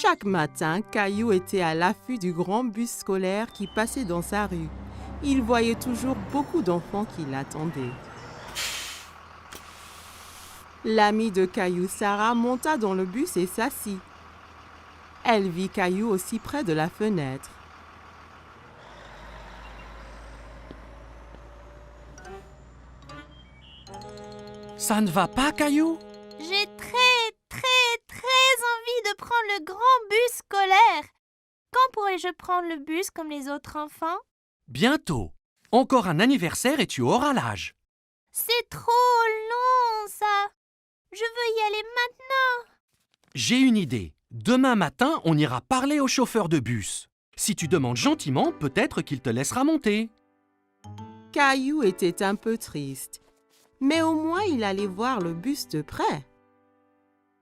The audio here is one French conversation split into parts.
Chaque matin, Caillou était à l'affût du grand bus scolaire qui passait dans sa rue. Il voyait toujours beaucoup d'enfants qui l'attendaient. L'amie de Caillou, Sarah, monta dans le bus et s'assit. Elle vit Caillou aussi près de la fenêtre. Ça ne va pas, Caillou? J'ai très envie de prendre le grand bus scolaire. Quand pourrai-je prendre le bus comme les autres enfants? Bientôt. Encore un anniversaire et tu auras l'âge. C'est trop long, ça. Je veux y aller maintenant. J'ai une idée. Demain matin, on ira parler au chauffeur de bus. Si tu demandes gentiment, peut-être qu'il te laissera monter. Caillou était un peu triste, mais au moins il allait voir le bus de près.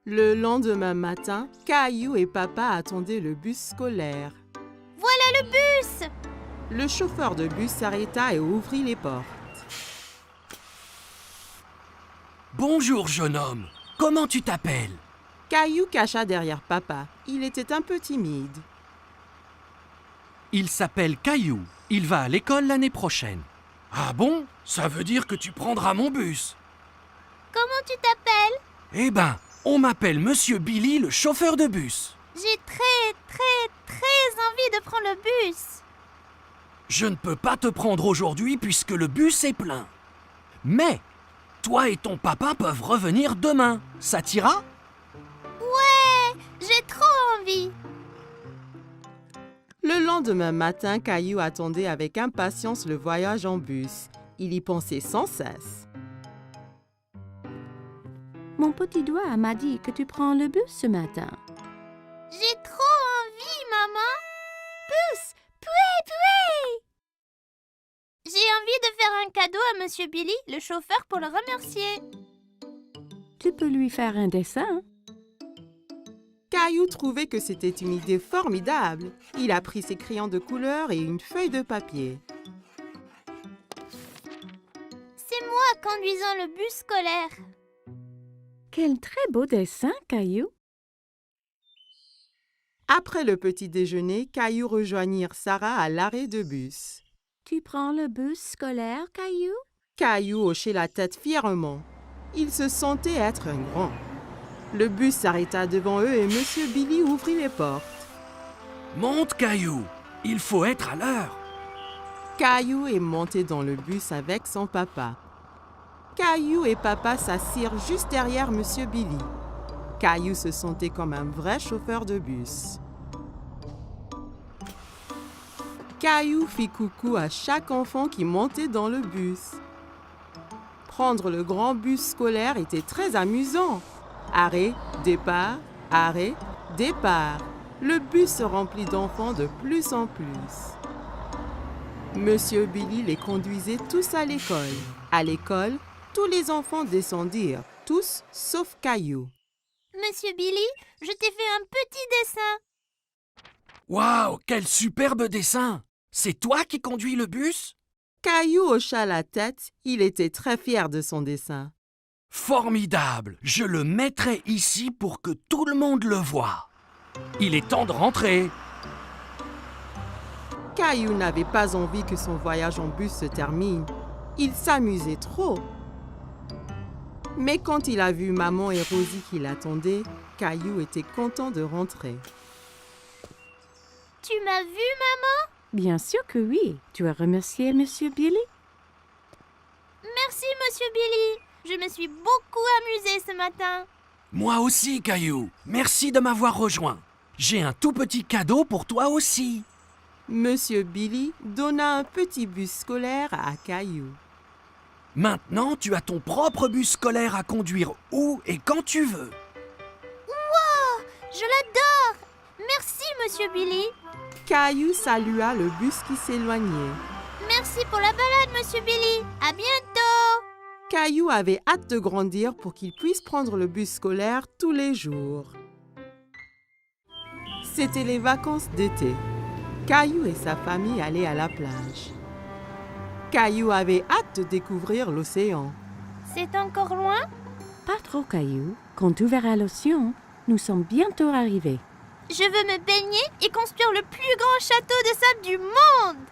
Le lendemain matin, Caillou et Papa attendaient le bus scolaire. Voilà le bus! Le chauffeur de bus s'arrêta et ouvrit les portes. Bonjour, jeune homme. Comment tu t'appelles? Caillou cacha derrière Papa. Il était un peu timide. Il s'appelle Caillou. Il va à l'école l'année prochaine. Ah bon? Ça veut dire que tu prendras mon bus. Comment tu t'appelles? Eh ben, on m'appelle Monsieur Billy, le chauffeur de bus. J'ai très envie de prendre le bus. Je ne peux pas te prendre aujourd'hui puisque le bus est plein. Mais, toi et ton papa peuvent revenir demain. Ça t'ira? Ouais, j'ai trop envie. Le lendemain matin, Caillou attendait avec impatience le voyage en bus. Il y pensait sans cesse. Mon petit doigt m'a dit que tu prends le bus ce matin. J'ai trop envie, maman. Bus, pouet. J'ai envie de faire un cadeau à Monsieur Billy, le chauffeur, pour le remercier. Tu peux lui faire un dessin. Caillou trouvait que c'était une idée formidable. Il a pris ses crayons de couleur et une feuille de papier. C'est moi conduisant le bus scolaire. Quel très beau dessin, Caillou. Après le petit déjeuner, Caillou rejoignit Sarah à l'arrêt de bus. Tu prends le bus scolaire, Caillou? Caillou hochait la tête fièrement. Il se sentait être un grand. Le bus s'arrêta devant eux et Monsieur Billy ouvrit les portes. Monte, Caillou. Il faut être à l'heure. Caillou est monté dans le bus avec son papa. Caillou et Papa s'assirent juste derrière Monsieur Billy. Caillou se sentait comme un vrai chauffeur de bus. Caillou fit coucou à chaque enfant qui montait dans le bus. Prendre le grand bus scolaire était très amusant. Arrêt, départ, arrêt, départ. Le bus se remplit d'enfants de plus en plus. Monsieur Billy les conduisait tous à l'école. À l'école, tous les enfants descendirent, tous sauf Caillou. Monsieur Billy, je t'ai fait un petit dessin. Waouh, quel superbe dessin! C'est toi qui conduis le bus? Caillou hocha la tête, il était très fier de son dessin. Formidable! Je le mettrai ici pour que tout le monde le voie. Il est temps de rentrer. Caillou n'avait pas envie que son voyage en bus se termine. Il s'amusait trop. Mais quand il a vu Maman et Rosie qui l'attendaient, Caillou était content de rentrer. Tu m'as vu, maman? Bien sûr que oui. Tu as remercié Monsieur Billy? Merci, Monsieur Billy. Je me suis beaucoup amusée ce matin. Moi aussi, Caillou. Merci de m'avoir rejoint. J'ai un tout petit cadeau pour toi aussi. Monsieur Billy donna un petit bus scolaire à Caillou. Maintenant, tu as ton propre bus scolaire à conduire où et quand tu veux. Wow, je l'adore. Merci, Monsieur Billy. Caillou salua le bus qui s'éloignait. Merci pour la balade, Monsieur Billy. À bientôt. Caillou avait hâte de grandir pour qu'il puisse prendre le bus scolaire tous les jours. C'était les vacances d'été. Caillou et sa famille allaient à la plage. Caillou avait hâte de découvrir l'océan. C'est encore loin? Pas trop, Caillou. Quand tu verras l'océan, nous sommes bientôt arrivés. Je veux me baigner et construire le plus grand château de sable du monde.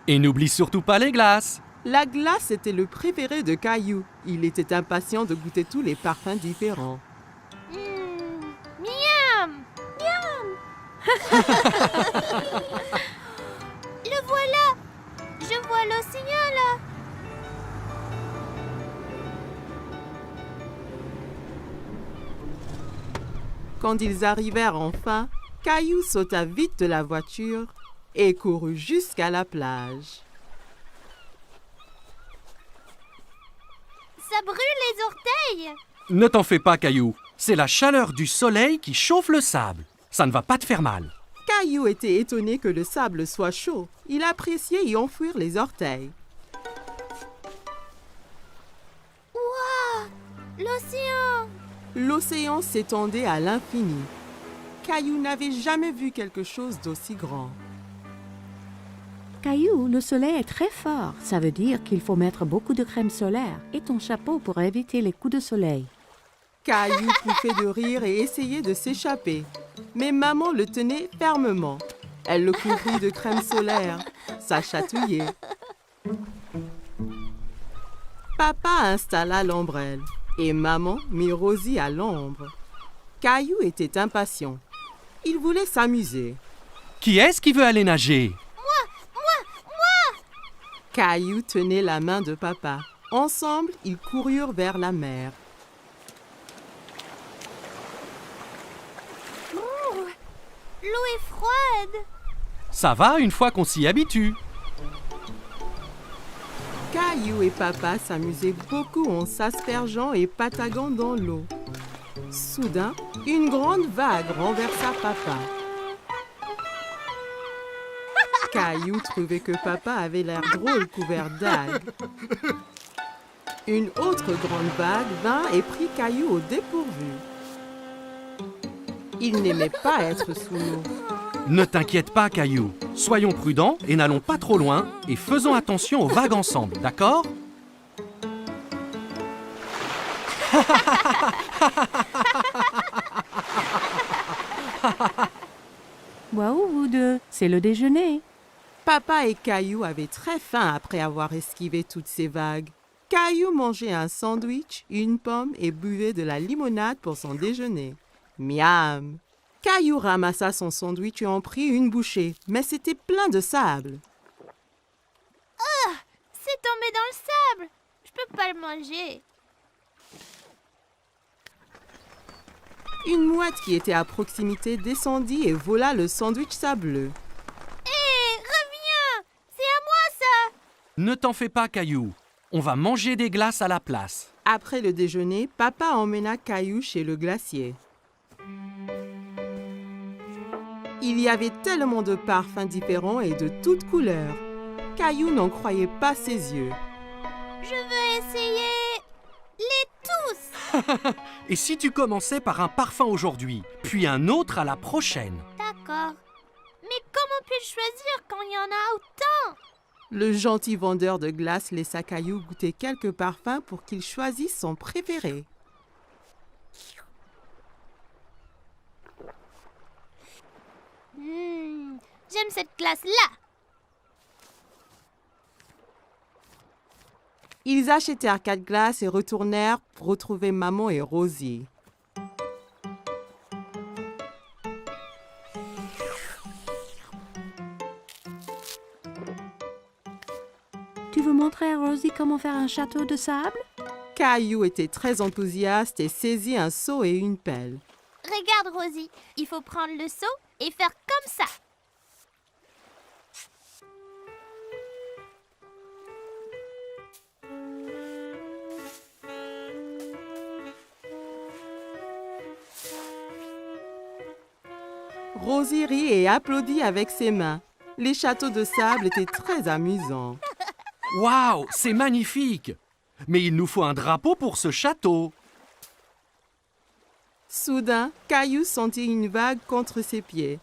Et n'oublie surtout pas les glaces. La glace était le préféré de Caillou. Il était impatient de goûter tous les parfums différents. Miam! Miam! Le voilà! Je vois l'océan là! Quand ils arrivèrent enfin, Caillou sauta vite de la voiture et courut jusqu'à la plage. Ça brûle les orteils! Ne t'en fais pas, Caillou. C'est la chaleur du soleil qui chauffe le sable. Ça ne va pas te faire mal. Caillou était étonné que le sable soit chaud. Il appréciait y enfouir les orteils. Waouh! L'océan! L'océan s'étendait à l'infini. Caillou n'avait jamais vu quelque chose d'aussi grand. Caillou, le soleil est très fort. Ça veut dire qu'il faut mettre beaucoup de crème solaire et ton chapeau pour éviter les coups de soleil. Caillou pouffait de rire et essayait de s'échapper. Mais maman le tenait fermement. Elle le couvrit de crème solaire. Ça chatouillait. Papa installa l'ombrelle et maman mit Rosie à l'ombre. Caillou était impatient. Il voulait s'amuser. Qui est-ce qui veut aller nager? Caillou tenait la main de papa. Ensemble, ils coururent vers la mer. L'eau est froide! Ça va une fois qu'on s'y habitue. Caillou et papa s'amusaient beaucoup en s'aspergeant et pataguant dans l'eau. Soudain, une grande vague renversa papa. Caillou trouvait que papa avait l'air drôle couvert d'algues. Une autre grande vague vint et prit Caillou au dépourvu. Il n'aimait pas être sous l'eau. Ne t'inquiète pas, Caillou. Soyons prudents et n'allons pas trop loin et faisons attention aux vagues ensemble, d'accord? Waouh, vous deux, c'est le déjeuner. Papa et Caillou avaient très faim après avoir esquivé toutes ces vagues. Caillou mangeait un sandwich, une pomme et buvait de la limonade pour son déjeuner. Miam! Caillou ramassa son sandwich et en prit une bouchée, mais c'était plein de sable. C'est tombé dans le sable! Je peux pas le manger. Une mouette qui était à proximité descendit et vola le sandwich sableux. Hé, reviens! C'est à moi ça! Ne t'en fais pas, Caillou. On va manger des glaces à la place. Après le déjeuner, papa emmena Caillou chez le glacier. Il y avait tellement de parfums différents et de toutes couleurs. Caillou n'en croyait pas ses yeux. Je veux essayer les tous! Et si tu commençais par un parfum aujourd'hui, puis un autre à la prochaine? D'accord. Mais comment puis-je choisir quand il y en a autant? Le gentil vendeur de glace laissa Caillou goûter quelques parfums pour qu'il choisisse son préféré. J'aime cette glace-là! Ils achetèrent 4 glaces et retournèrent pour retrouver maman et Rosie. Tu veux montrer à Rosie comment faire un château de sable? Caillou était très enthousiaste et saisit un seau et une pelle. Regarde, Rosie, il faut prendre le seau et faire comme ça. Rosie rit et applaudit avec ses mains. Les châteaux de sable étaient très amusants. Waouh, c'est magnifique! Mais il nous faut un drapeau pour ce château. Soudain, Caillou sentit une vague contre ses pieds.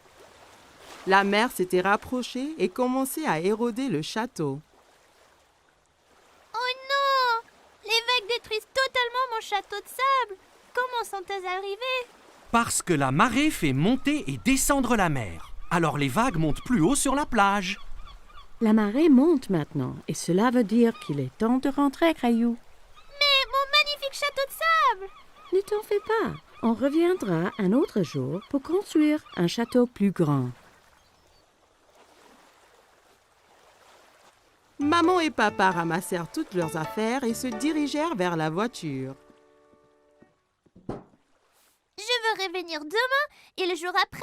La mer s'était rapprochée et commençait à éroder le château. Oh non! Les vagues détruisent totalement mon château de sable. Comment sont-elles arrivées? Parce que la marée fait monter et descendre la mer. Alors les vagues montent plus haut sur la plage. La marée monte maintenant et cela veut dire qu'il est temps de rentrer, Caillou. Mais mon magnifique château de sable! Ne t'en fais pas. On reviendra un autre jour pour construire un château plus grand. Maman et papa ramassèrent toutes leurs affaires et se dirigèrent vers la voiture. Je veux revenir demain et le jour après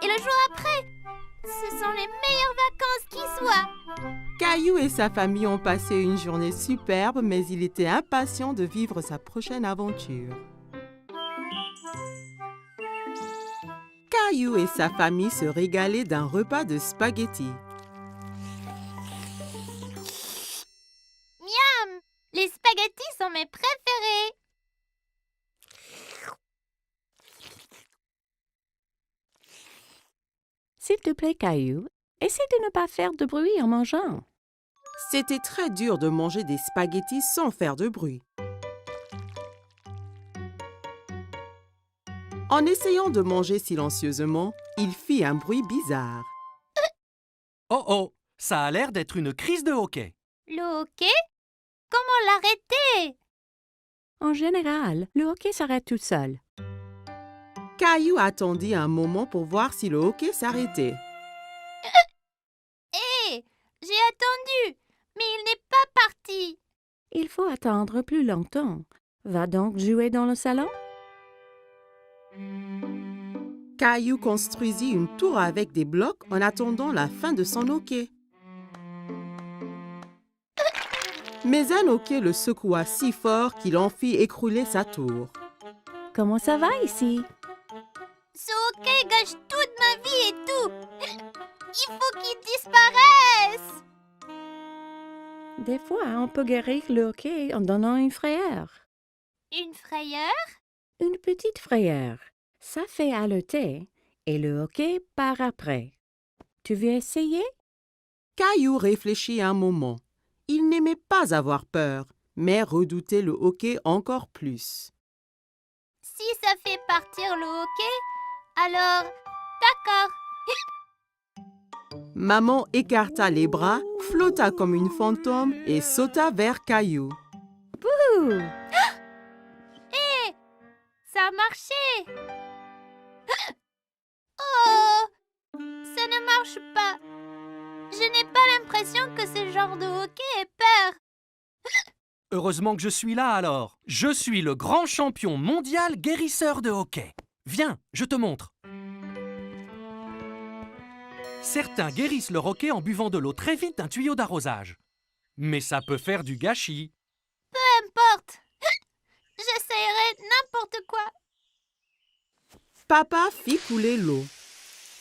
et le jour après. Ce sont les meilleures vacances qui soient. Caillou et sa famille ont passé une journée superbe, mais il était impatient de vivre sa prochaine aventure. Caillou et sa famille se régalaient d'un repas de spaghettis. Miam! Les spaghettis sont mes préférés. S'il te plaît, Caillou, essaie de ne pas faire de bruit en mangeant. C'était très dur de manger des spaghettis sans faire de bruit. En essayant de manger silencieusement, il fit un bruit bizarre. Oh oh, ça a l'air d'être une crise de hoquet. Le hockey? Comment l'arrêter? En général, le hockey s'arrête tout seul. Caillou attendit un moment pour voir si le hockey s'arrêtait. Hé! J'ai attendu, mais il n'est pas parti. Il faut attendre plus longtemps. Va donc jouer dans le salon? Caillou construisit une tour avec des blocs en attendant la fin de son hockey. Mais un hockey le secoua si fort qu'il en fit écrouler sa tour. Comment ça va ici? Ce hockey gâche toute ma vie et tout. Il faut qu'il disparaisse. Des fois, on peut guérir le hockey en donnant une frayeur. Une frayeur? Une petite frayeur. Ça fait haleter et le hockey part après. Tu veux essayer? Caillou réfléchit un moment. Il n'aimait pas avoir peur, mais redoutait le hockey encore plus. Si ça fait partir le hockey, alors d'accord. Maman écarta les bras, flotta comme une fantôme et sauta vers Caillou. Ouh! Hé! Ça a marché. Oh! Ça ne marche pas. Je n'ai pas l'impression que ce genre de hockey ait peur. Heureusement que je suis là alors. Je suis le grand champion mondial guérisseur de hockey. Viens, je te montre. Certains guérissent leur hockey en buvant de l'eau très vite d'un tuyau d'arrosage. Mais ça peut faire du gâchis. Peu importe. J'essayerai n'importe quoi. Papa fit couler l'eau.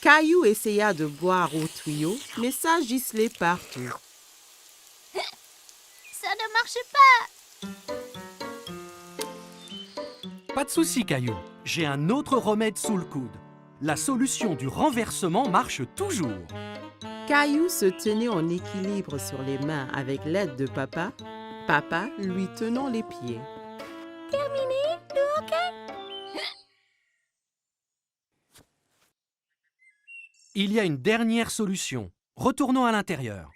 Caillou essaya de boire au tuyau, mais ça giselait partout. Ça ne marche pas. Pas de souci, Caillou. J'ai un autre remède sous le coude. La solution du renversement marche toujours. Caillou se tenait en équilibre sur les mains avec l'aide de papa, papa lui tenant les pieds. Terminé le hockey? Il y a une dernière solution. Retournons à l'intérieur.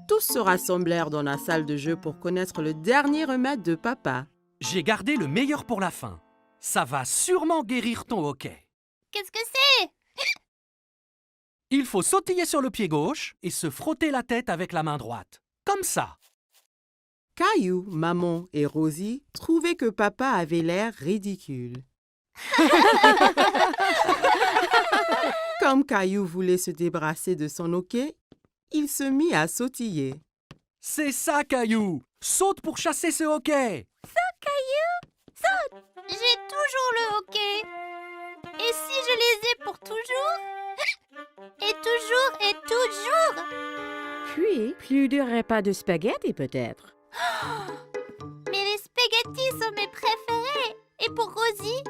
Tous se rassemblèrent dans la salle de jeu pour connaître le dernier remède de papa. J'ai gardé le meilleur pour la fin. Ça va sûrement guérir ton hockey. Qu'est-ce que c'est? Il faut sautiller sur le pied gauche et se frotter la tête avec la main droite. Comme ça. Caillou, maman et Rosie trouvaient que papa avait l'air ridicule. Comme Caillou voulait se débarrasser de son hockey, il se mit à sautiller. C'est ça, Caillou. Saute pour chasser ce hockey. J'ai toujours le hockey. Et si je les ai pour toujours? Et toujours et toujours? Puis, plus de repas de spaghettis peut-être. Mais les spaghettis sont mes préférés. Et pour Rosie?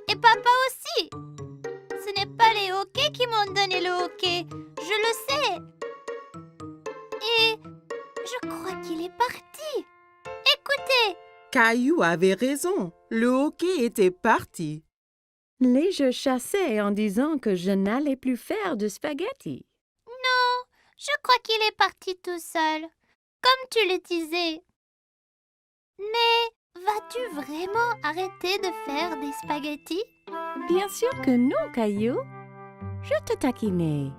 Et papa aussi. Ce n'est pas les hockeys qui m'ont donné le hockey. Je le sais. Et je crois qu'il est parti. Écoutez, Caillou avait raison. Le hockey était parti. Les jeux chassaient en disant que je n'allais plus faire de spaghetti. Non, je crois qu'il est parti tout seul, comme tu le disais. Mais vas-tu vraiment arrêter de faire des spaghettis? Bien sûr que non, Caillou. Je te taquinais.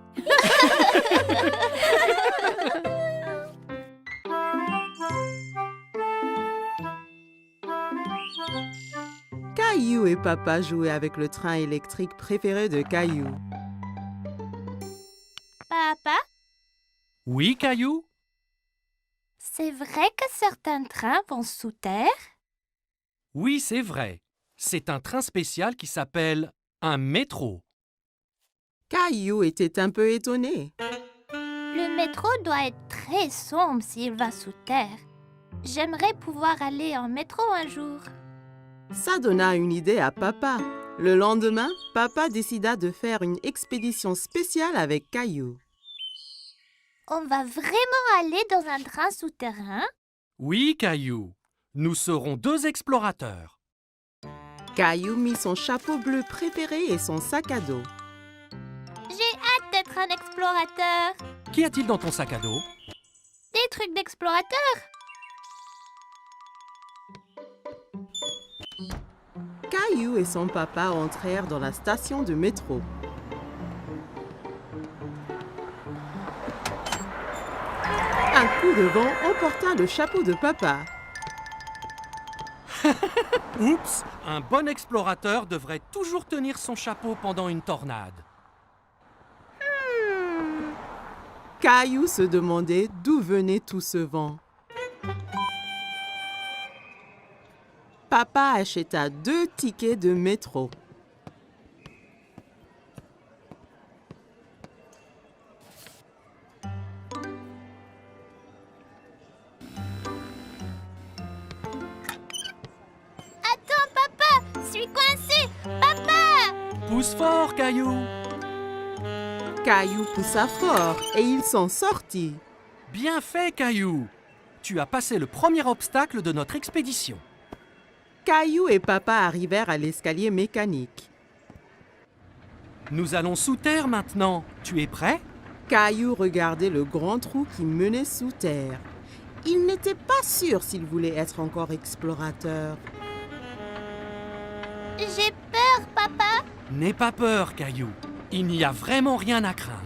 Caillou et Papa jouaient avec le train électrique préféré de Caillou. Papa, Oui, Caillou? c'est vrai que certains trains vont sous terre? Oui, c'est vrai. C'est un train spécial qui s'appelle un métro. Caillou était un peu étonné. Le métro doit être très sombre s'il va sous terre. J'aimerais pouvoir aller en métro un jour. Ça donna une idée à Papa. Le lendemain, Papa décida de faire une expédition spéciale avec Caillou. On va vraiment aller dans un train souterrain? Oui, Caillou. Nous serons 2 explorateurs. Caillou mit son chapeau bleu préféré et son sac à dos. J'ai hâte d'être un explorateur. Qu'y a-t-il dans ton sac à dos? Des trucs d'explorateur. Caillou et son papa entrèrent dans la station de métro. Un coup de vent emporta le chapeau de Papa. Oups! Un bon explorateur devrait toujours tenir son chapeau pendant une tornade. Caillou se demandait d'où venait tout ce vent. Papa acheta 2 tickets de métro. Attends, papa, je suis coincé. Papa! Pousse fort, Caillou! Caillou poussa fort et il s'en sortit. Bien fait, Caillou! Tu as passé le premier obstacle de notre expédition. Caillou et Papa arrivèrent à l'escalier mécanique. Nous allons sous terre maintenant. Tu es prêt? Caillou regardait le grand trou qui menait sous terre. Il n'était pas sûr s'il voulait être encore explorateur. J'ai peur, papa. N'aie pas peur, Caillou. Il n'y a vraiment rien à craindre.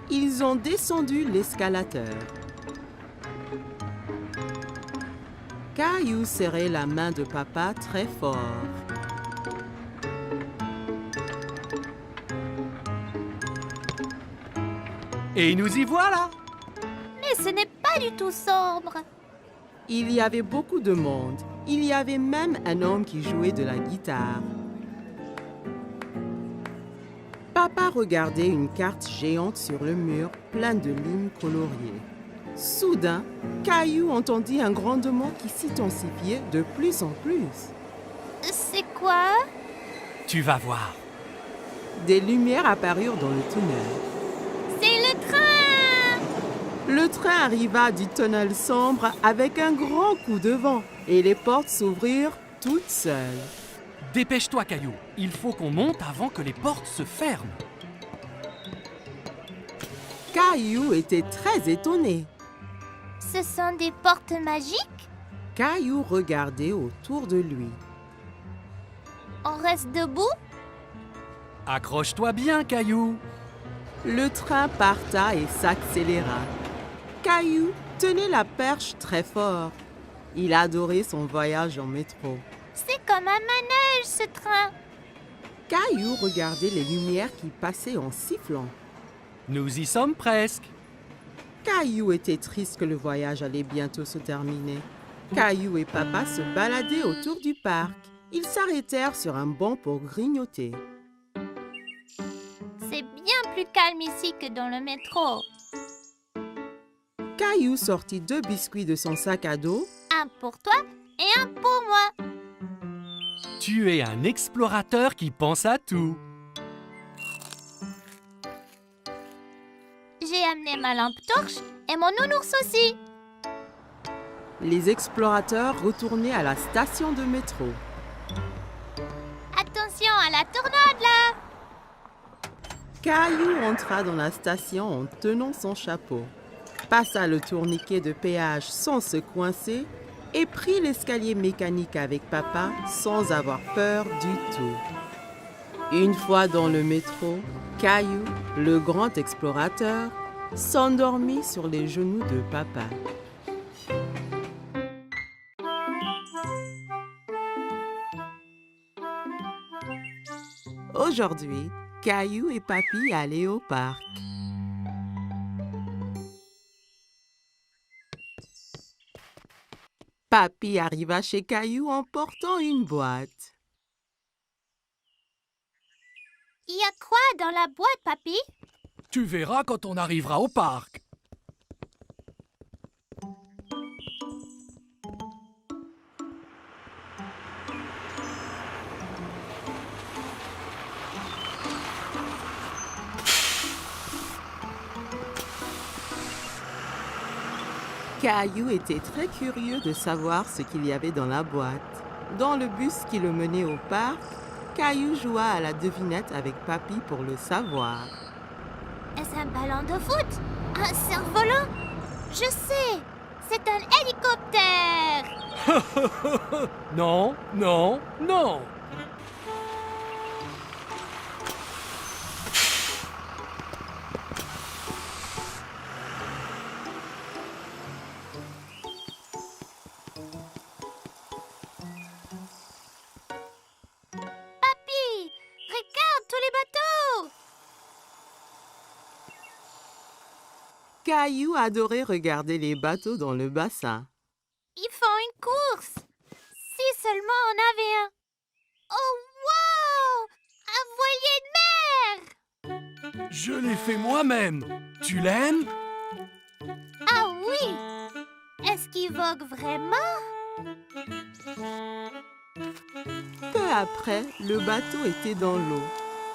Ils ont descendu l'escalateur. Caillou serrait la main de Papa très fort. Et nous y voilà! Mais ce n'est pas du tout sombre. Il y avait beaucoup de monde. Il y avait même un homme qui jouait de la guitare. Papa regardait une carte géante sur le mur, pleine de lignes coloriées. Soudain, Caillou entendit un grondement qui s'intensifiait de plus en plus. C'est quoi? Tu vas voir. Des lumières apparurent dans le tunnel. C'est le train! Le train arriva du tunnel sombre avec un grand coup de vent et les portes s'ouvrirent toutes seules. Dépêche-toi, Caillou. Il faut qu'on monte avant que les portes se ferment. Caillou était très étonné. Ce sont des portes magiques? Caillou regardait autour de lui. On reste debout? Accroche-toi bien, Caillou. Le train parta et s'accéléra. Caillou tenait la perche très fort. Il adorait son voyage en métro. C'est comme un manège, ce train. Caillou regardait les lumières qui passaient en sifflant. Nous y sommes presque. Caillou était triste que le voyage allait bientôt se terminer. Caillou et Papa se baladaient autour du parc. Ils s'arrêtèrent sur un banc pour grignoter. C'est bien plus calme ici que dans le métro. Caillou sortit 2 biscuits de son sac à dos. Un pour toi et un pour moi. Tu es un explorateur qui pense à tout. J'ai amené ma lampe torche et mon nounours aussi. les explorateurs retournaient à la station de métro. Attention à la tornade là! Caillou entra dans la station en tenant son chapeau, passa le tourniquet de péage sans se coincer et prit l'escalier mécanique avec papa sans avoir peur du tout. Une fois dans le métro, Caillou, le grand explorateur, s'endormit sur les genoux de papa. Aujourd'hui, Caillou et Papy allaient au parc. Papy arriva chez Caillou en portant une boîte. Il y a quoi dans la boîte, papy? Tu verras quand on arrivera au parc. Caillou était très curieux de savoir ce qu'il y avait dans la boîte. Dans le bus qui le menait au parc, Caillou joua à la devinette avec Papy pour le savoir. Est-ce un ballon de foot? Un cerf-volant? Je sais! C'est un hélicoptère! Non, non, non. Papy! Regarde tous les bateaux! Caillou adorait regarder les bateaux dans le bassin. Ils font une course! Si seulement on avait un... Oh, wow! Un voilier de mer! Je l'ai fait moi-même. Tu l'aimes? Ah oui! Est-ce qu'il vogue vraiment? Peu après, le bateau était dans l'eau.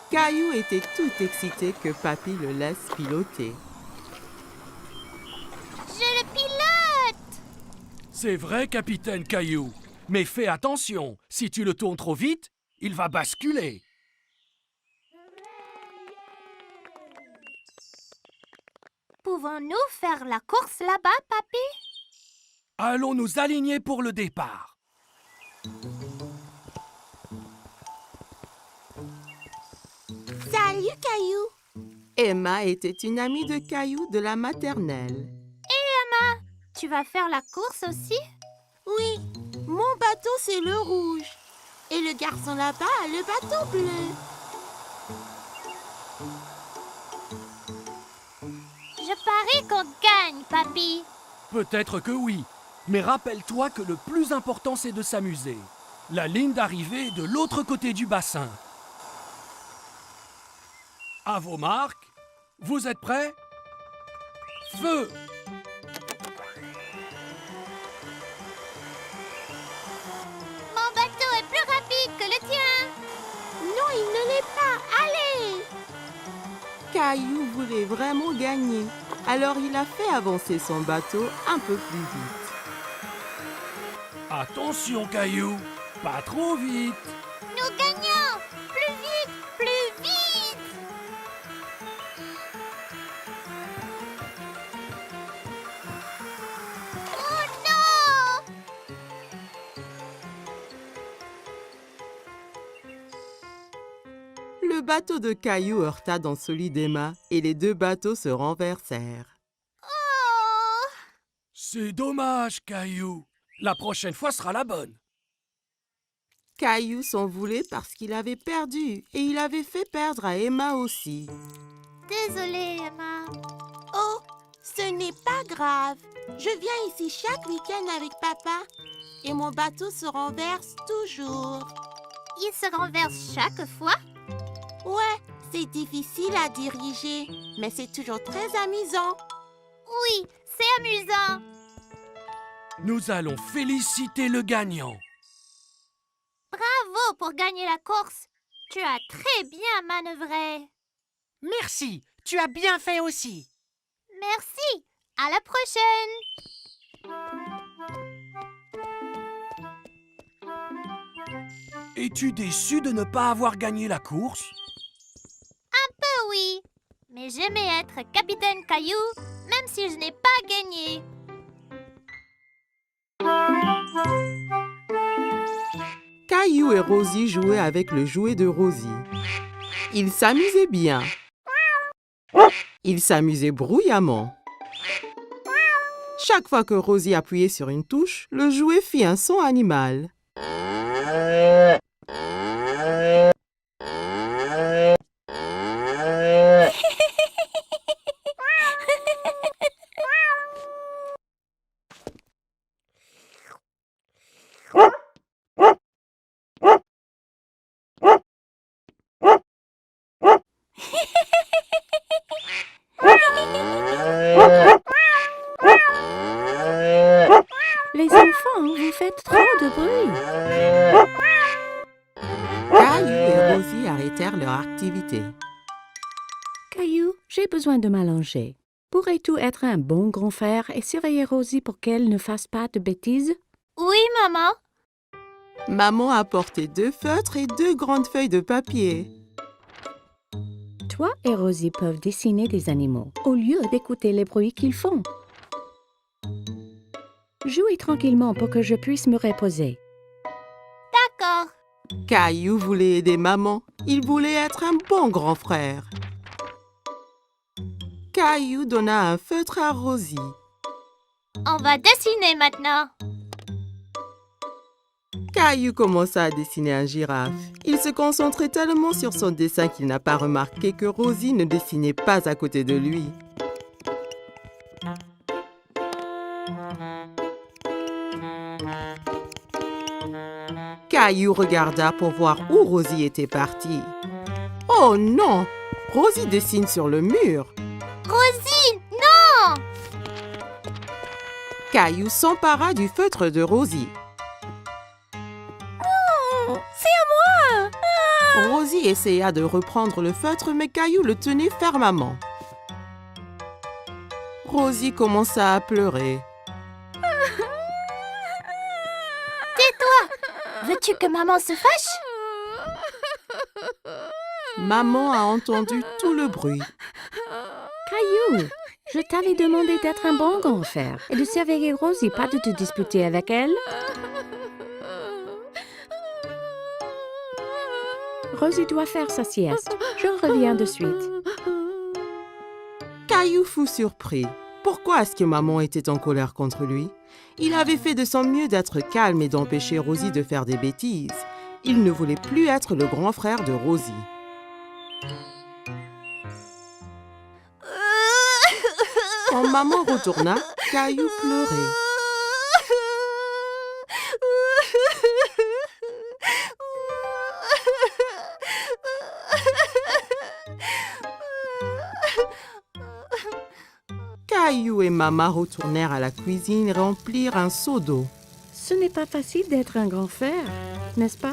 Caillou était tout excité que Papy le laisse piloter. Je le pilote! C'est vrai, capitaine Caillou. Mais fais attention, si tu le tournes trop vite, il va basculer. Pouvons-nous faire la course là-bas, papy? Allons nous aligner pour le départ. Salut, Caillou! Emma était une amie de Caillou de la maternelle. Tu vas faire la course aussi? Oui, mon bateau c'est le rouge. Et le garçon là-bas a le bateau bleu. Je parie qu'on gagne, papy. Peut-être que oui, mais rappelle-toi que le plus important c'est de s'amuser. La ligne d'arrivée est de l'autre côté du bassin. À vos marques, vous êtes prêts? Feu! Mon bateau est plus rapide que le tien. Non, il ne l'est pas. Allez! Caillou voulait vraiment gagner, alors il a fait avancer son bateau un peu plus vite. Attention, Caillou, pas trop vite. Nous gagnons! Plus vite! Plus vite! Oh non! Le bateau de Caillou heurta dans celui d'Emma et les deux bateaux se renversèrent. Oh! C'est dommage, Caillou. La prochaine fois sera la bonne. Caillou s'en voulait parce qu'il avait perdu et il avait fait perdre à Emma aussi. Désolée, Emma. Oh, ce n'est pas grave. Je viens ici chaque week-end avec papa. Et mon bateau se renverse toujours. Il se renverse chaque fois? Ouais, c'est difficile à diriger, mais c'est toujours très amusant. Oui, c'est amusant. Nous allons féliciter le gagnant. Bravo pour gagner la course. Tu as très bien manœuvré. Merci, tu as bien fait aussi. Merci. À la prochaine. Es-tu déçu de ne pas avoir gagné la course? Oui, mais j'aimais être capitaine Caillou, même si je n'ai pas gagné. Caillou et Rosie jouaient avec le jouet de Rosie. Ils s'amusaient bien. Ils s'amusaient bruyamment. Chaque fois que Rosie appuyait sur une touche, le jouet fit un son animal. Les enfants, vous faites trop de bruit. Caillou et Rosie arrêtèrent leur activité. Caillou, j'ai besoin de m'allonger. Pourrais-tu être un bon grand frère et surveiller Rosie pour qu'elle ne fasse pas de bêtises? Oui, maman. Maman apportait 2 feutres et 2 grandes feuilles de papier. Toi et Rosie peuvent dessiner des animaux au lieu d'écouter les bruits qu'ils font. Jouez tranquillement pour que je puisse me reposer. D'accord. Caillou voulait aider maman. Il voulait être un bon grand frère. Caillou donna un feutre à Rosie. On va dessiner maintenant. Caillou commença à dessiner un girafe. Il se concentrait tellement sur son dessin qu'il n'a pas remarqué que Rosie ne dessinait pas à côté de lui. Caillou regarda pour voir où Rosie était partie. Oh non! Rosie dessine sur le mur. Rosie, non! Caillou s'empara du feutre de Rosie. C'est à moi! Rosie essaya de reprendre le feutre, mais Caillou le tenait fermement. Rosie commença à pleurer. Veux-tu que maman se fâche? Maman a entendu tout le bruit. Caillou, je t'avais demandé d'être un bon grand frère et de surveiller Rosie, pas de te disputer avec elle. Rosie doit faire sa sieste. Je reviens de suite. Caillou fut surpris. Pourquoi est-ce que maman était en colère contre lui? Il avait fait de son mieux d'être calme et d'empêcher Rosie de faire des bêtises. Il ne voulait plus être le grand frère de Rosie. Quand maman retourna, Caillou pleurait. Caillou et maman retournèrent à la cuisine et remplirent un seau d'eau. Ce n'est pas facile d'être un grand frère, n'est-ce pas?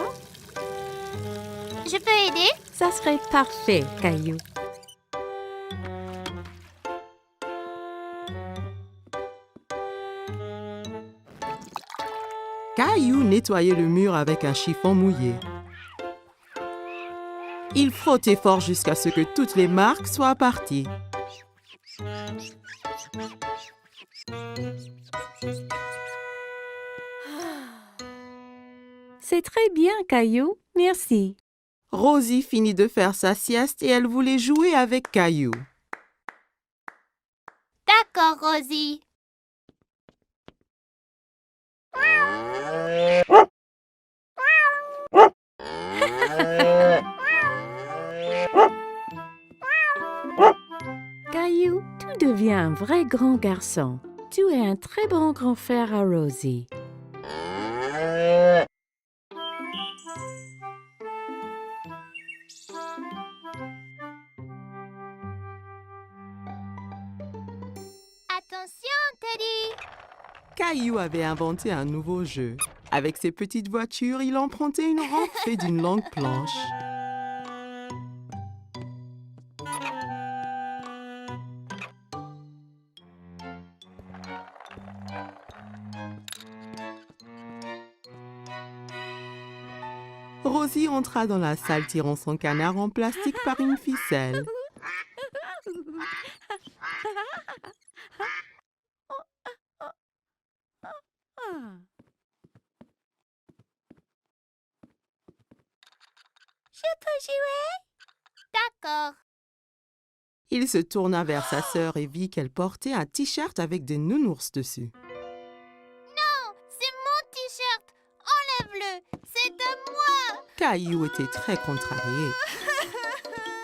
Je peux aider? Ça serait parfait, Caillou. Caillou nettoyait le mur avec un chiffon mouillé. Il frottait fort jusqu'à ce que toutes les marques soient parties. C'est très bien, Caillou. Merci. Rosie finit de faire sa sieste et elle voulait jouer avec Caillou. D'accord, Rosie. Caillou, tu deviens un vrai grand garçon. Tu es un très bon grand frère à Rosie. Attention, Teddy. Caillou avait inventé un nouveau jeu. Avec ses petites voitures, il empruntait une rampe faite d'une longue planche. Rosie entra dans la salle tirant son canard en plastique par une ficelle. Je peux jouer? D'accord. Il se tourna vers sa sœur et vit qu'elle portait un t-shirt avec des nounours dessus. Non, c'est mon t-shirt. Enlève-le. C'est de moi. Caillou était très contrarié.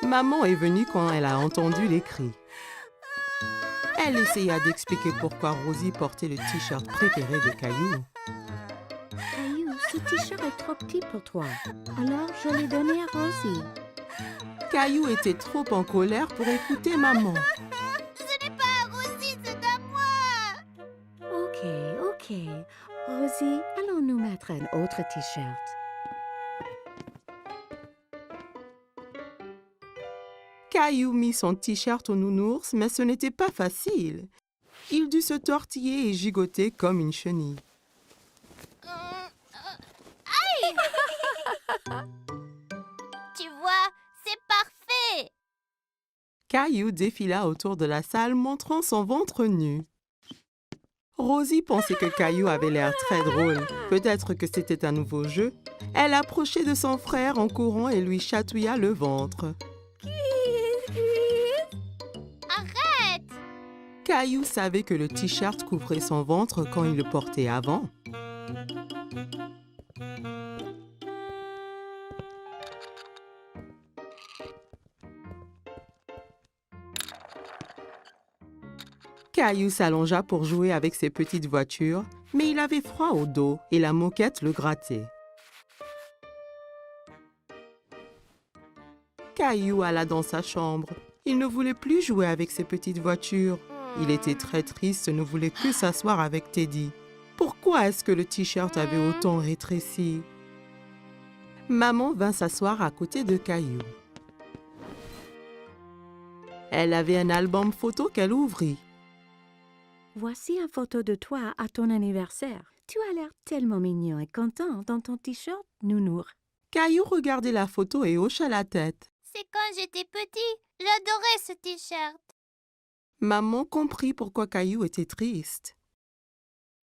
Maman est venue quand elle a entendu les cris. Elle essaya d'expliquer pourquoi Rosie portait le t-shirt préféré de Caillou. Caillou, ce t-shirt est trop petit pour toi. Alors, je l'ai donné à Rosie. Caillou était trop en colère pour écouter maman. Ce n'est pas à Rosie, c'est à moi. Ok. Rosie, allons nous mettre un autre t-shirt. Caillou mit son t-shirt au nounours, mais ce n'était pas facile. Il dut se tortiller et gigoter comme une chenille. Tu vois, c'est parfait. Caillou défila autour de la salle montrant son ventre nu. Rosie pensait que Caillou avait l'air très drôle. Peut-être que c'était un nouveau jeu. Elle approchait de son frère en courant et lui chatouilla le ventre. Arrête. Caillou savait que le t-shirt couvrait son ventre quand il le portait avant. Caillou s'allongea pour jouer avec ses petites voitures, mais il avait froid au dos et la moquette le grattait. Caillou alla dans sa chambre. Il ne voulait plus jouer avec ses petites voitures. Il était très triste et ne voulait que s'asseoir avec Teddy. Pourquoi est-ce que le t-shirt avait autant rétréci? Maman vint s'asseoir à côté de Caillou. Elle avait un album photo qu'elle ouvrit. Voici une photo de toi à ton anniversaire. Tu as l'air tellement mignon et content dans ton t-shirt nounours. Caillou regardait la photo et hocha la tête. C'est quand j'étais petit. J'adorais ce t-shirt. Maman comprit pourquoi Caillou était triste.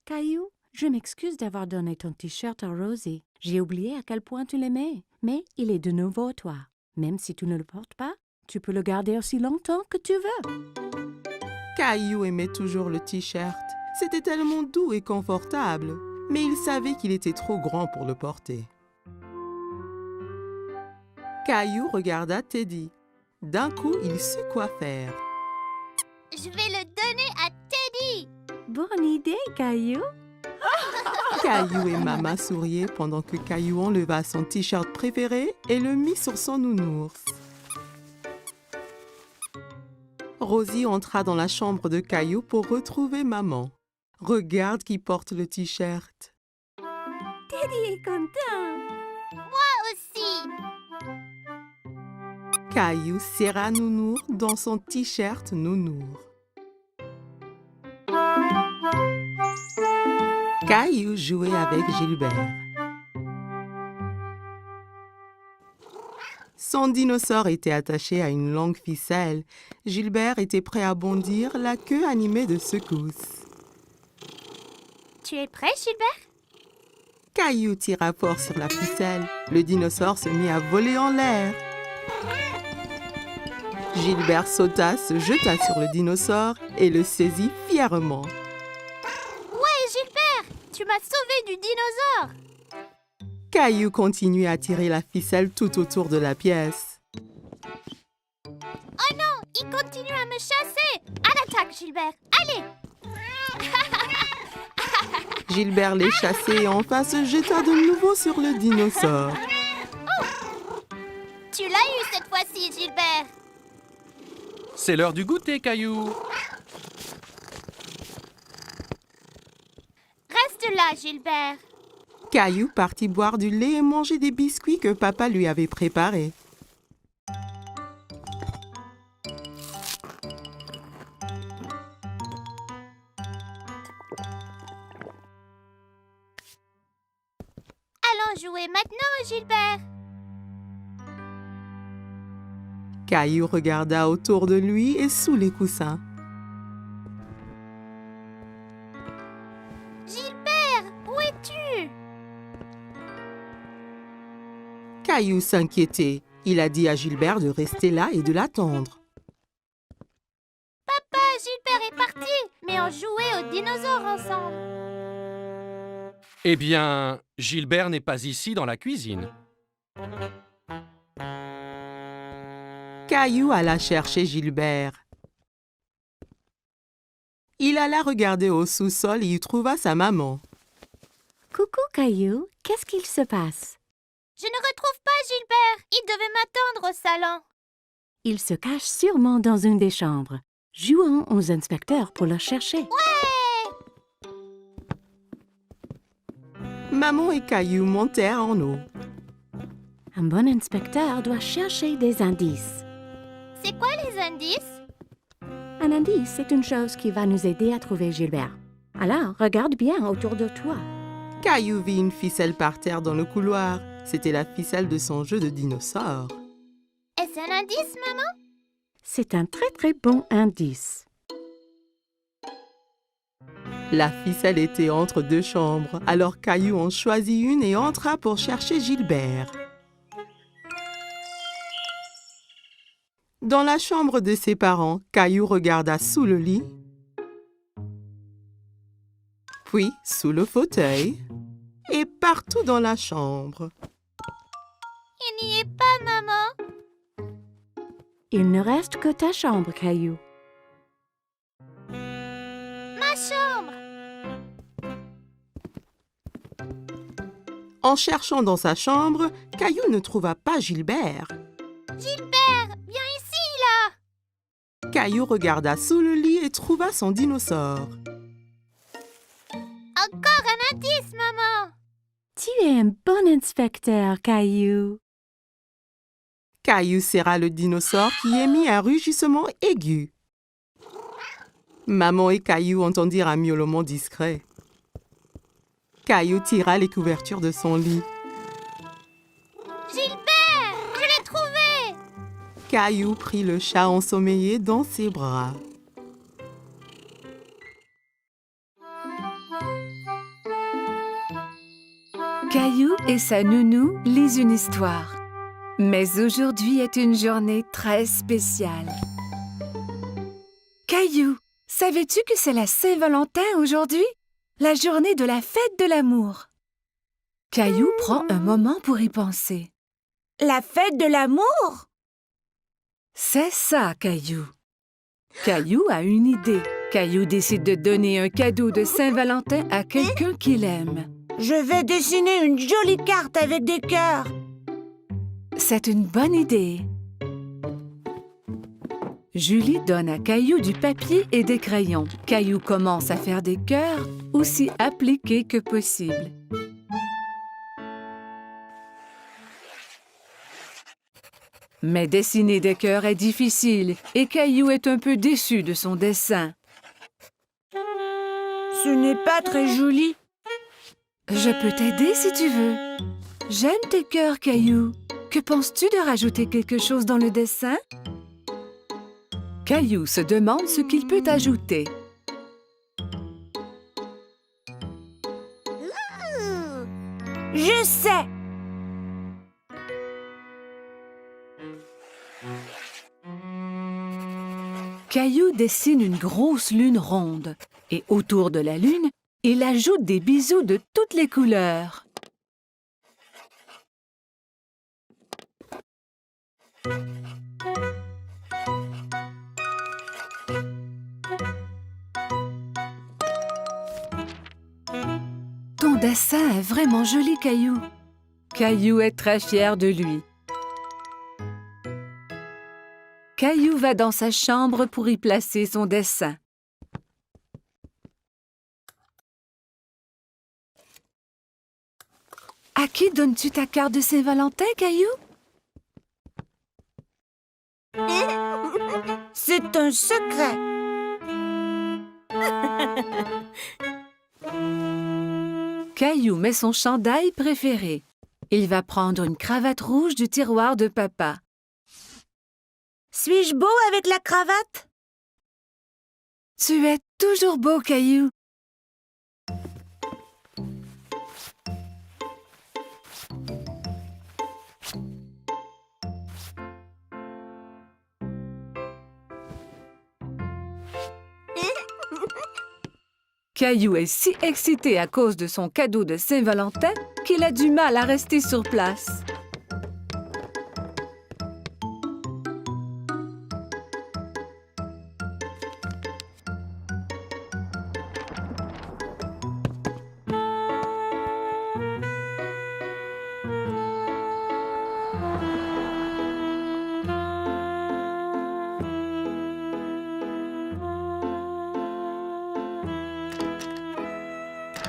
Caillou, je m'excuse d'avoir donné ton t-shirt à Rosie. J'ai oublié à quel point tu l'aimais, mais il est de nouveau à toi. Même si tu ne le portes pas, tu peux le garder aussi longtemps que tu veux. Caillou aimait toujours le t-shirt. C'était tellement doux et confortable, mais il savait qu'il était trop grand pour le porter. Caillou regarda Teddy. D'un coup, il sut quoi faire. Je vais le donner à Teddy. Bonne idée, Caillou. Caillou et Maman souriaient pendant que Caillou enleva son t-shirt préféré et le mit sur son nounours. Rosie entra dans la chambre de Caillou pour retrouver maman. Regarde qui porte le t-shirt. Teddy est content. Aussi. Caillou serra Nounours dans son t-shirt Nounours. Caillou jouait avec Gilbert. Son dinosaure était attaché à une longue ficelle. Gilbert était prêt à bondir, la queue animée de secousses. Tu es prêt, Gilbert? Caillou tira fort sur la ficelle. Le dinosaure se mit à voler en l'air. Gilbert sauta, se jeta sur le dinosaure et le saisit fièrement. Ouais, Gilbert, tu m'as sauvé du dinosaure. Caillou continuait à tirer la ficelle tout autour de la pièce. Oh non, il continue à me chasser. À l'attaque, Gilbert. Allez. Gilbert les chassait et enfin se jeta de nouveau sur le dinosaure. Tu l'as eu cette fois-ci, Gilbert. C'est l'heure du goûter, Caillou. Reste là, Gilbert. Caillou partit boire du lait et manger des biscuits que papa lui avait préparés. Allons, Allons jouer maintenant, Gilbert. Caillou regarda autour de lui et sous les coussins. Gilbert, où es-tu? Caillou s'inquiétait. Il a dit à Gilbert de rester là et de l'attendre. Papa, Gilbert est parti, mais on jouait aux dinosaures ensemble. Eh bien, Gilbert n'est pas ici dans la cuisine. Caillou alla chercher Gilbert. Il alla regarder au sous-sol et y trouva sa maman. Coucou, Caillou. Qu'est-ce qu'il se passe? Je ne retrouve pas Gilbert. Il devait m'attendre au salon. Il se cache sûrement dans une des chambres. Jouons aux inspecteurs pour le chercher. Maman et Caillou montèrent en haut. Un bon inspecteur doit chercher des indices. C'est quoi les indices? Un indice, c'est une chose qui va nous aider à trouver Gilbert. Alors, regarde bien autour de toi. Caillou vit une ficelle par terre dans le couloir. C'était la ficelle de son jeu de dinosaure. Est-ce un indice, maman? C'est un très très bon indice. La ficelle était entre deux chambres, alors Caillou en choisit une et entra pour chercher Gilbert. Dans la chambre de ses parents, Caillou regarda sous le lit, puis sous le fauteuil et partout dans la chambre. Il n'y est pas, maman. Il ne reste que ta chambre, Caillou. Ma chambre. En cherchant dans sa chambre, Caillou ne trouva pas Gilbert. Gilbert, viens ici, là. Caillou regarda sous le lit et trouva son dinosaure. Encore un indice, maman. Tu es un bon inspecteur, Caillou. Caillou serra le dinosaure qui émit un rugissement aigu. Maman et Caillou entendirent un miaulement discret. Caillou tira les couvertures de son lit. Gilbert, je l'ai trouvé. Caillou prit le chat ensommeillé dans ses bras. Caillou et sa nounou lisent une histoire. Mais aujourd'hui est une journée très spéciale. Caillou, savais-tu que c'est la Saint-Valentin aujourd'hui? La journée de la fête de l'amour. Caillou prend un moment pour y penser. La fête de l'amour? C'est ça, Caillou. Caillou a une idée. Caillou décide de donner un cadeau de Saint-Valentin à quelqu'un qu'il aime. Je vais dessiner une jolie carte avec des cœurs. C'est une bonne idée. Julie donne à Caillou du papier et des crayons. Caillou commence à faire des cœurs aussi appliqués que possible. Mais dessiner des cœurs est difficile et Caillou est un peu déçu de son dessin. Ce n'est pas très joli. Je peux t'aider si tu veux. J'aime tes cœurs, Caillou. Que penses-tu de rajouter quelque chose dans le dessin? Caillou se demande ce qu'il peut ajouter. Je sais. Caillou dessine une grosse lune ronde et autour de la lune, il ajoute des bisous de toutes les couleurs. Ton dessin est vraiment joli, Caillou. Caillou est très fier de lui. Caillou va dans sa chambre pour y placer son dessin. À qui donnes-tu ta carte de Saint-Valentin, Caillou? C'est un secret. Caillou met son chandail préféré. Il va prendre une cravate rouge du tiroir de papa. Suis-je beau avec la cravate? Tu es toujours beau, Caillou. Caillou est si excité à cause de son cadeau de Saint-Valentin qu'il a du mal à rester sur place.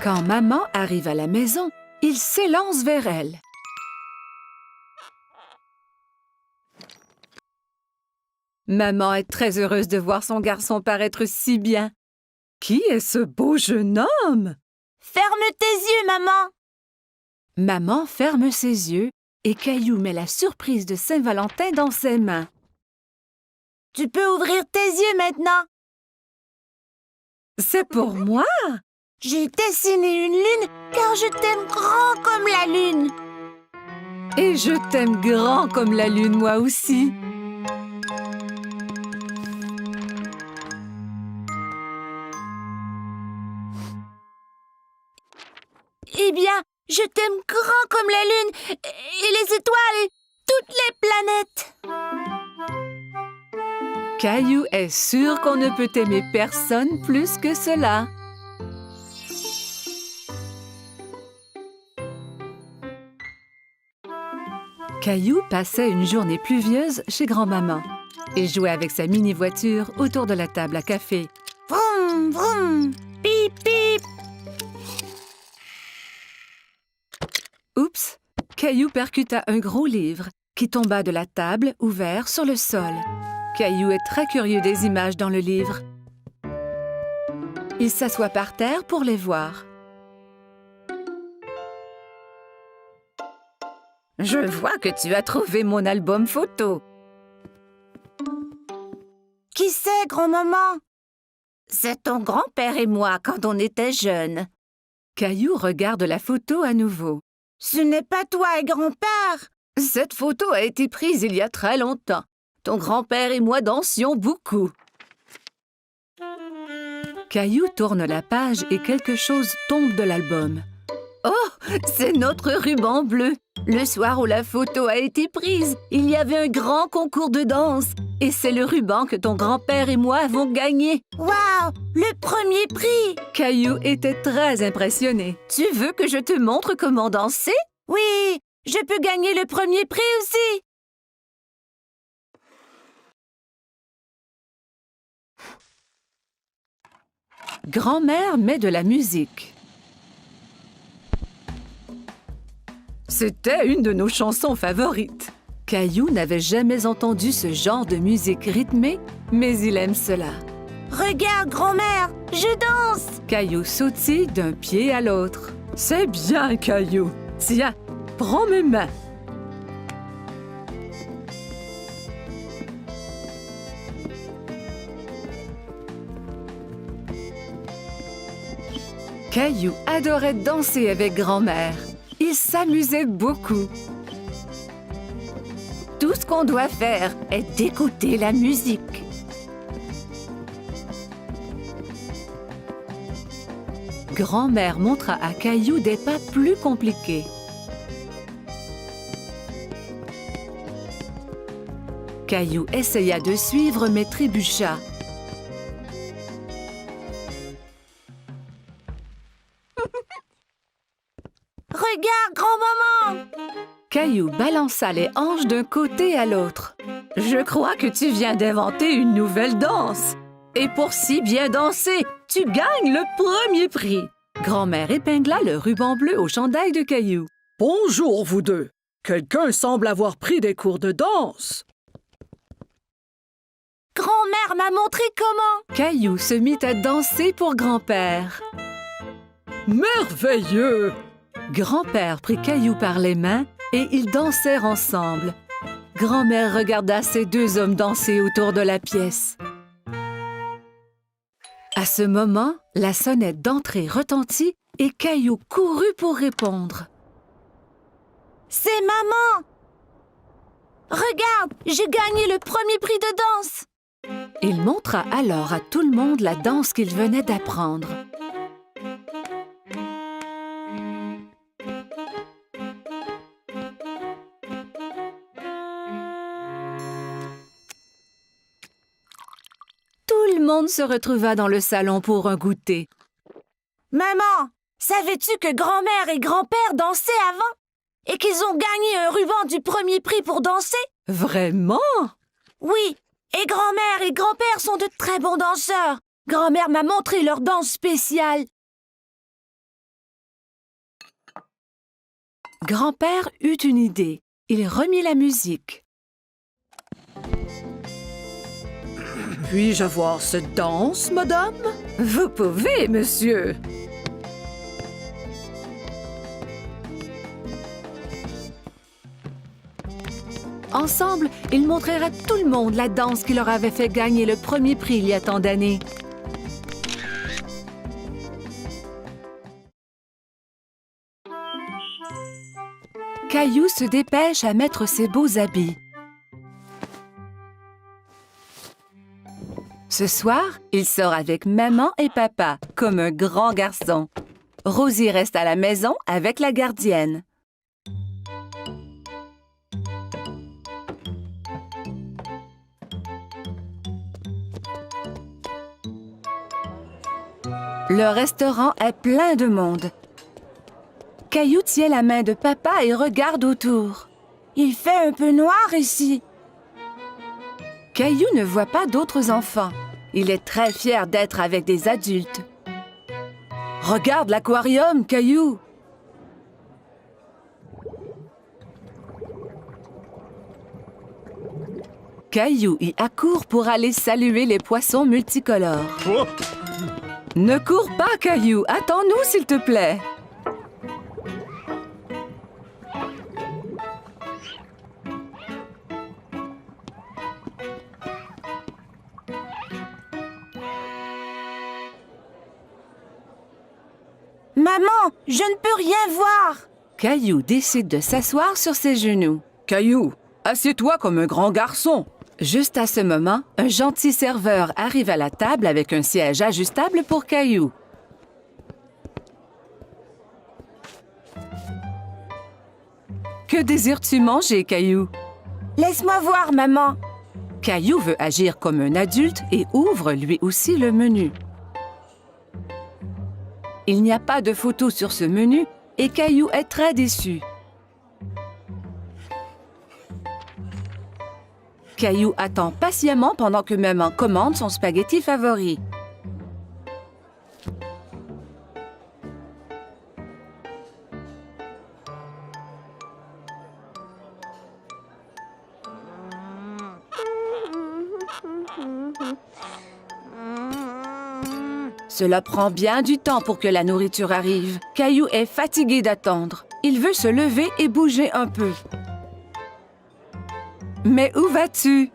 Quand maman arrive à la maison, il s'élance vers elle. Maman est très heureuse de voir son garçon paraître si bien. Qui est ce beau jeune homme? Ferme tes yeux, maman! Maman ferme ses yeux et Caillou met la surprise de Saint-Valentin dans ses mains. Tu peux ouvrir tes yeux maintenant. C'est pour moi? J'ai dessiné une lune car je t'aime grand comme la lune. Et je t'aime grand comme la lune, moi aussi. Eh bien, je t'aime grand comme la lune et les étoiles et toutes les planètes. Caillou est sûr qu'on ne peut aimer personne plus que cela. Caillou passait une journée pluvieuse chez grand-maman. Il jouait avec sa mini-voiture autour de la table à café. Vroom, vroom, pip, pip. Oups! Caillou percuta un gros livre qui tomba de la table ouvert sur le sol. Caillou est très curieux des images dans le livre. Il s'assoit par terre pour les voir. Je vois que tu as trouvé mon album photo. Qui c'est, grand-maman? C'est ton grand-père et moi quand on était jeunes. Caillou regarde la photo à nouveau. Ce n'est pas toi et grand-père. Cette photo a été prise il y a très longtemps. Ton grand-père et moi dansions beaucoup. Caillou tourne la page et quelque chose tombe de l'album. Oh, c'est notre ruban bleu. Le soir où la photo a été prise, il y avait un grand concours de danse. Et c'est le ruban que ton grand-père et moi avons gagné. Waouh, le premier prix! Caillou était très impressionné. Tu veux que je te montre comment danser? Oui, je peux gagner le premier prix aussi. Grand-mère met de la musique. C'était une de nos chansons favorites. Caillou n'avait jamais entendu ce genre de musique rythmée, mais il aime cela. Regarde, grand-mère, je danse! Caillou sautille d'un pied à l'autre. C'est bien, Caillou. Tiens, prends mes mains. Caillou adorait danser avec grand-mère. Il s'amusait beaucoup. Tout ce qu'on doit faire est d'écouter la musique. Grand-mère montra à Caillou des pas plus compliqués. Caillou essaya de suivre mais trébucha. Regarde, grand-maman! Caillou balança les hanches d'un côté à l'autre. « Je crois que tu viens d'inventer une nouvelle danse. Et pour si bien danser, tu gagnes le premier prix. » Grand-mère épingla le ruban bleu au chandail de Caillou. « Bonjour, vous deux. Quelqu'un semble avoir pris des cours de danse. » Grand-mère m'a montré comment. Caillou se mit à danser pour grand-père. « Merveilleux! Grand-père prit Caillou par les mains et ils dansèrent ensemble. Grand-mère regarda ces deux hommes danser autour de la pièce. À ce moment, la sonnette d'entrée retentit et Caillou courut pour répondre. « C'est maman! Regarde, j'ai gagné le premier prix de danse! » Il montra alors à tout le monde la danse qu'il venait d'apprendre. Tout le monde se retrouva dans le salon pour un goûter. « Maman, savais-tu que grand-mère et grand-père dansaient avant? Et qu'ils ont gagné un ruban du premier prix pour danser? » Vraiment? Oui, et grand-mère et grand-père sont de très bons danseurs. Grand-mère m'a montré leur danse spéciale. Grand-père eut une idée. Il remit la musique. Puis-je voir cette danse, madame? Vous pouvez, monsieur. Ensemble, ils montrèrent à tout le monde la danse qui leur avait fait gagner le premier prix il y a tant d'années. Caillou se dépêche à mettre ses beaux habits. Ce soir, il sort avec maman et papa, comme un grand garçon. Rosie reste à la maison avec la gardienne. Le restaurant est plein de monde. Caillou tient la main de papa et regarde autour. Il fait un peu noir ici. Caillou ne voit pas d'autres enfants. Il est très fier d'être avec des adultes. Regarde l'aquarium, Caillou! Caillou y accourt pour aller saluer les poissons multicolores. Oh! Ne cours pas, Caillou! Attends-nous, s'il te plaît! Maman, je ne peux rien voir. Caillou décide de s'asseoir sur ses genoux. Caillou, assieds-toi comme un grand garçon. Juste à ce moment, un gentil serveur arrive à la table avec un siège ajustable pour Caillou. Que désires-tu manger, Caillou? Laisse-moi voir, maman. Caillou veut agir comme un adulte et ouvre lui aussi le menu. Il n'y a pas de photo sur ce menu et Caillou est très déçu. Caillou attend patiemment pendant que maman commande son spaghetti favori. Cela prend bien du temps pour que la nourriture arrive. Caillou est fatigué d'attendre. Il veut se lever et bouger un peu. Mais où vas-tu?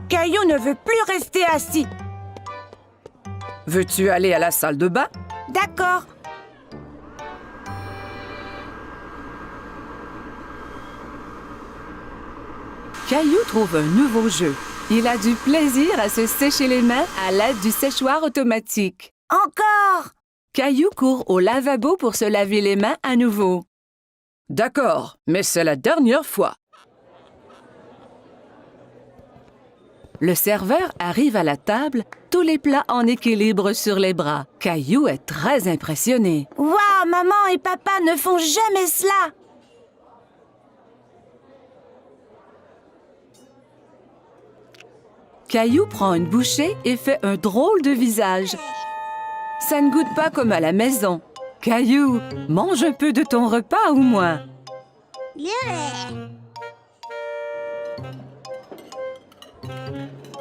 Caillou ne veut plus rester assis. Veux-tu aller à la salle de bain? D'accord. Caillou trouve un nouveau jeu. Il a du plaisir à se sécher les mains à l'aide du séchoir automatique. Encore! Caillou court au lavabo pour se laver les mains à nouveau. D'accord, mais c'est la dernière fois. Le serveur arrive à la table, tous les plats en équilibre sur les bras. Caillou est très impressionné. Waouh, maman et papa ne font jamais cela! Caillou prend une bouchée et fait un drôle de visage. Ça ne goûte pas comme à la maison. Caillou, mange un peu de ton repas au moins.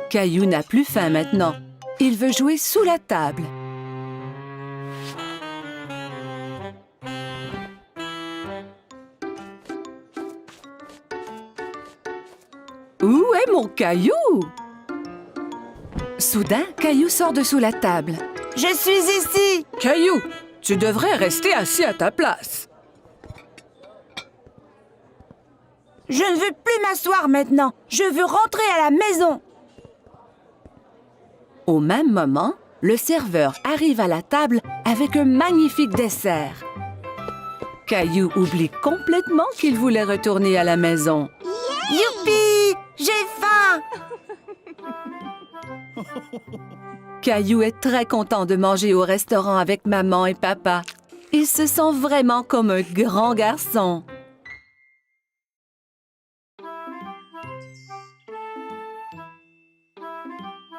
Caillou n'a plus faim maintenant. Il veut jouer sous la table. Où est mon Caillou? Soudain, Caillou sort de sous la table. Je suis ici. Caillou, tu devrais rester assis à ta place. Je ne veux plus m'asseoir maintenant. Je veux rentrer à la maison. Au même moment, le serveur arrive à la table avec un magnifique dessert. Caillou oublie complètement qu'il voulait retourner à la maison. Youpi! J'ai faim. Caillou est très content de manger au restaurant avec maman et papa. Il se sent vraiment comme un grand garçon.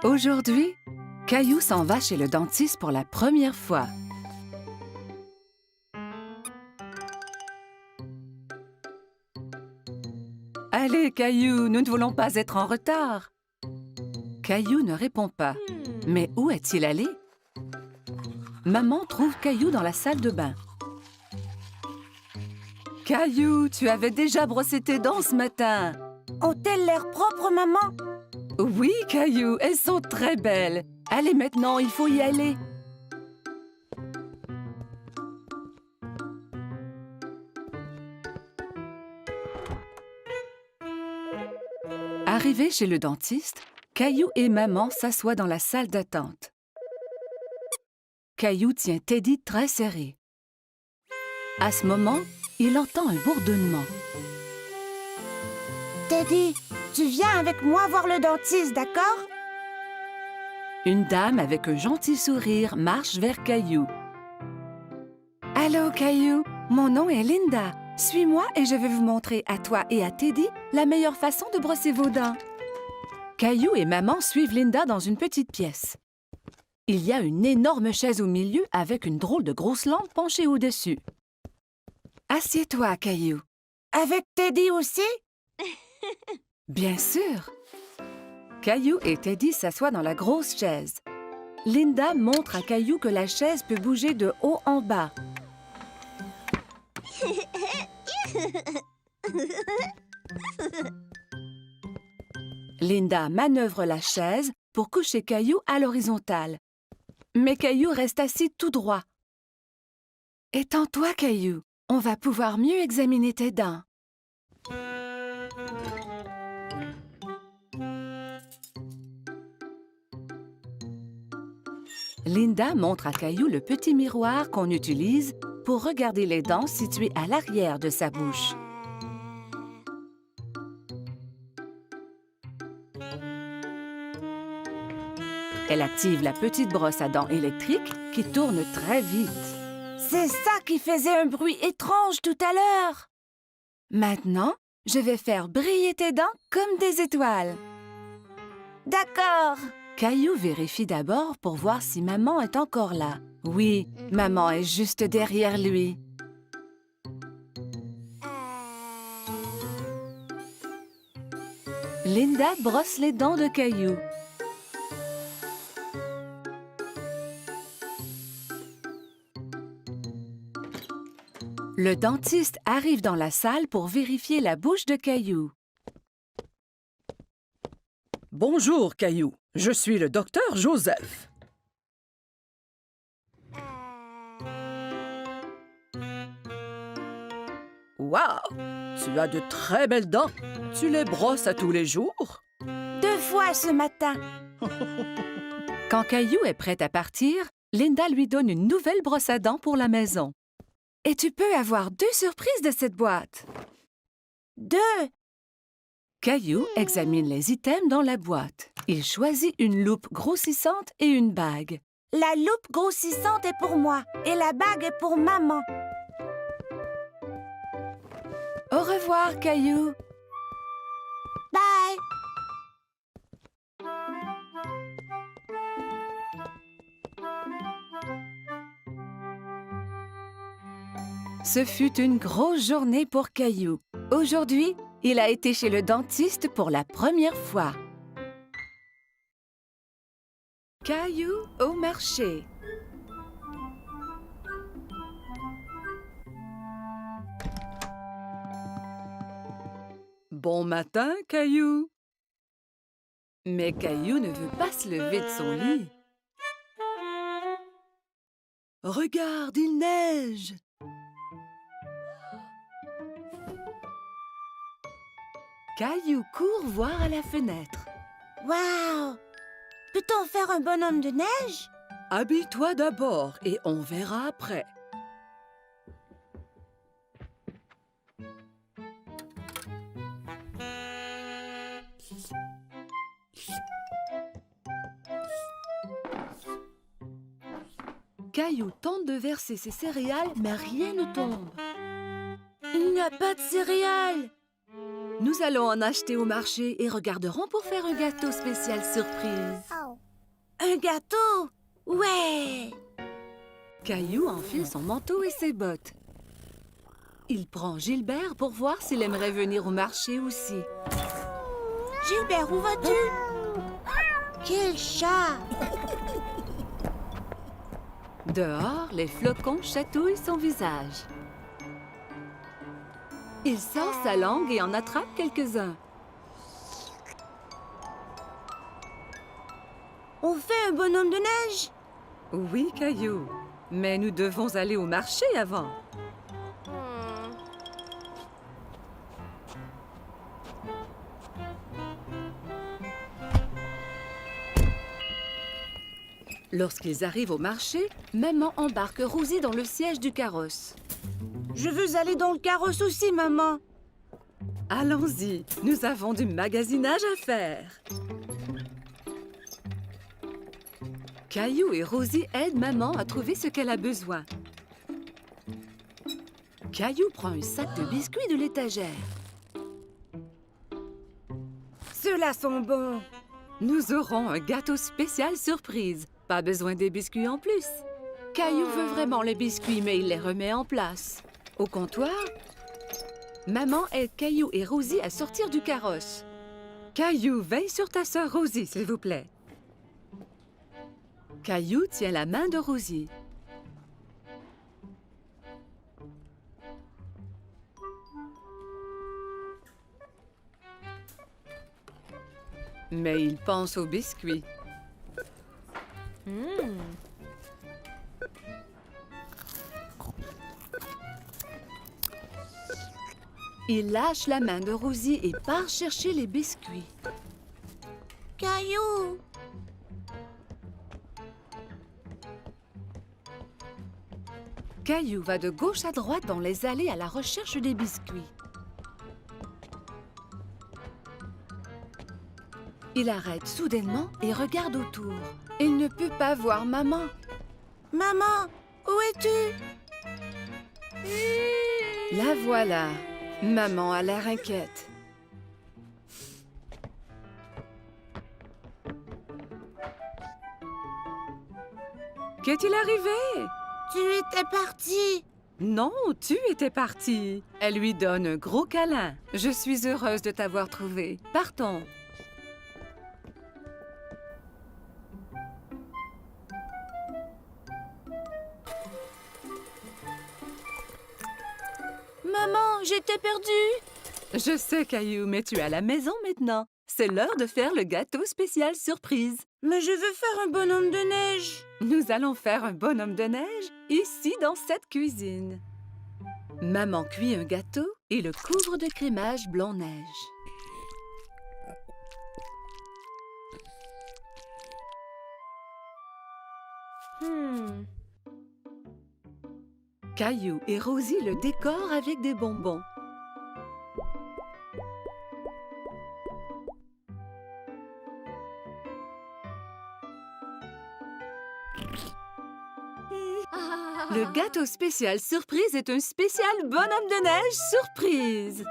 Aujourd'hui, Caillou s'en va chez le dentiste pour la première fois. Allez, Caillou, nous ne voulons pas être en retard. Caillou ne répond pas. Mais où est-il allé? Maman trouve Caillou dans la salle de bain. Caillou, tu avais déjà brossé tes dents ce matin. Ont-elles l'air propres, maman? Oui, Caillou, elles sont très belles. Allez, maintenant, il faut y aller. Arrivé chez le dentiste, Caillou et maman s'assoient dans la salle d'attente. Caillou tient Teddy très serré. À ce moment, il entend un bourdonnement. Teddy, tu viens avec moi voir le dentiste, d'accord? Une dame avec un gentil sourire marche vers Caillou. « Allô, Caillou, mon nom est Linda. Suis-moi et je vais vous montrer à toi et à Teddy la meilleure façon de brosser vos dents. » Caillou et maman suivent Linda dans une petite pièce. Il y a une énorme chaise au milieu avec une drôle de grosse lampe penchée au-dessus. « Assieds-toi, Caillou. »« Avec Teddy aussi? Bien sûr. » Caillou et Teddy s'assoient dans la grosse chaise. Linda montre à Caillou que la chaise peut bouger de haut en bas. Linda manœuvre la chaise pour coucher Caillou à l'horizontale. Mais Caillou reste assis tout droit. « Étends-toi, Caillou. On va pouvoir mieux examiner tes dents. » Linda montre à Caillou le petit miroir qu'on utilise pour regarder les dents situées à l'arrière de sa bouche. Elle active la petite brosse à dents électrique qui tourne très vite. C'est ça qui faisait un bruit étrange tout à l'heure. Maintenant, je vais faire briller tes dents comme des étoiles. D'accord. Caillou vérifie d'abord pour voir si maman est encore là. Oui, maman est juste derrière lui. Linda brosse les dents de Caillou. Le dentiste arrive dans la salle pour vérifier la bouche de Caillou. Bonjour, Caillou. Je suis le docteur Joseph. Wow! Tu as de très belles dents. Tu les brosses à tous les jours? 2 fois ce matin. Quand Caillou est prêt à partir, Linda lui donne une nouvelle brosse à dents pour la maison. Et tu peux avoir 2 surprises de cette boîte. 2. Caillou examine les items dans la boîte. Il choisit une loupe grossissante et une bague. La loupe grossissante est pour moi et la bague est pour maman. Au revoir, Caillou. Bye. Ce fut une grosse journée pour Caillou. Aujourd'hui, il a été chez le dentiste pour la première fois. Caillou au marché. Bon matin, Caillou. Mais Caillou ne veut pas se lever de son lit. Regarde, il neige. Caillou court voir à la fenêtre. Waouh! Peut-on faire un bonhomme de neige? Habille-toi d'abord et on verra après. Caillou tente de verser ses céréales, mais rien ne tombe. Il n'y a pas de céréales. Nous allons en acheter au marché et regarderons pour faire un gâteau spécial surprise. Un gâteau? Ouais! Caillou enfile son manteau et ses bottes. Il prend Gilbert pour voir s'il aimerait venir au marché aussi. Gilbert, où vas-tu? Quel chat! Dehors, les flocons chatouillent son visage. Il sort sa langue et en attrape quelques-uns. On fait un bonhomme de neige? Oui, Caillou, mais nous devons aller au marché avant. Lorsqu'ils arrivent au marché, Maman embarque Rosie dans le siège du carrosse. Je veux aller dans le carrosse aussi, maman. Allons-y, nous avons du magasinage à faire. Caillou et Rosie aident Maman à trouver ce qu'elle a besoin. Caillou prend un sac de biscuits de l'étagère. Ceux-là sont bons. Nous aurons un gâteau spécial surprise. Pas besoin des biscuits en plus. Caillou veut vraiment les biscuits, mais il les remet en place. Au comptoir, Maman aide Caillou et Rosie à sortir du carrosse. Caillou, veille sur ta sœur Rosie, s'il vous plaît. Caillou tient la main de Rosie. Mais il pense aux biscuits. Il lâche la main de Rosie et part chercher les biscuits. Caillou! Caillou va de gauche à droite dans les allées à la recherche des biscuits. Il arrête soudainement et regarde autour. Il ne peut pas voir Maman. Maman, où es-tu? La voilà. Maman a l'air inquiète. Qu'est-il arrivé? Tu étais partie. Non, tu étais partie. Elle lui donne un gros câlin. Je suis heureuse de t'avoir trouvé. Partons. Maman, j'étais perdue. Je sais, Caillou, mais tu es à la maison maintenant. C'est l'heure de faire le gâteau spécial surprise. Mais je veux faire un bonhomme de neige. Nous allons faire un bonhomme de neige ici dans cette cuisine. Maman cuit un gâteau et le couvre de crémage blanc-neige. Caillou et Rosie le décorent avec des bonbons. Le gâteau spécial surprise est un spécial bonhomme de neige surprise.